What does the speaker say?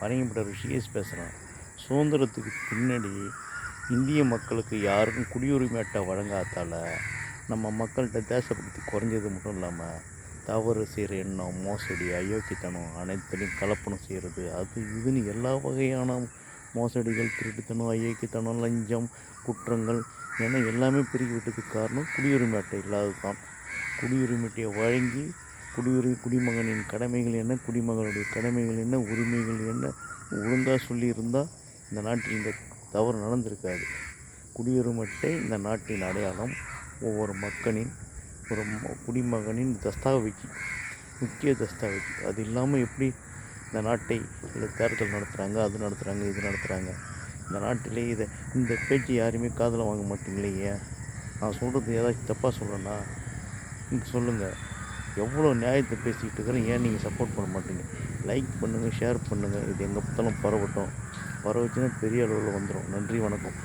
பரங்கிப்பட்ட ரிஷிகேஷ் பேசுகிறேன். சுதந்திரத்துக்கு பின்னாடி இந்திய மக்களுக்கு யாருக்கும் குடியுரிமை அட்டை வழங்காதால நம்ம மக்கள்கிட்ட தேசபக்தி குறைஞ்சது மட்டும் இல்லாமல் தவறு செய்கிற எண்ணம், மோசடி, அயோக்கியத்தனம் அனைத்துலேயும் கலப்பணம் செய்கிறது, அது இதுன்னு எல்லா வகையான மோசடிகள், திருட்டுத்தனம், அயோக்கியத்தனம், லஞ்சம், குற்றங்கள் என எல்லாமே பெருகி விட்டதுக்கு காரணம் குடியுரிமை அட்டை இல்லாதது தான். குடியுரிமை அட்டையை வழங்கி குடிமகனின் கடமைகள் என்ன, குடிமகனுடைய கடமைகள் என்ன, உரிமைகள் என்ன ஒழுங்காக சொல்லியிருந்தால் இந்த நாட்டில் இந்த தவறு நடந்திருக்காது. குடியுரிமை அட்டை இந்த நாட்டின் அடையாளம். ஒவ்வொரு மக்களின் ஒரு குடிமகனின் தஸ்தாவேஜ், முக்கிய தஸ்தாவேஜ். அது இல்லாமல் எப்படி இந்த நாட்டை தேர்தல் நடத்துகிறாங்க, அது நடத்துகிறாங்க, இது நடத்துகிறாங்க. இந்த நாட்டிலே இந்த பேச்சு யாருமே காதில் வாங்க மாட்டீங்களே. ஏன் நான் சொல்கிறது ஏதாச்சும் தப்பாக சொல்கிறேன்னா நீங்கள் சொல்லுங்கள். எவ்வளோ நியாயத்தை பேசிக்கிட்டு இருக்கிறேன், ஏன் நீங்கள் சப்போர்ட் பண்ண மாட்டீங்க? லைக் பண்ணுங்கள், ஷேர் பண்ணுங்கள். இது எங்கே பார்த்தாலும் பரவட்டும். பரவச்சுன்னா பெரிய அளவில் வந்துடும். நன்றி, வணக்கம்.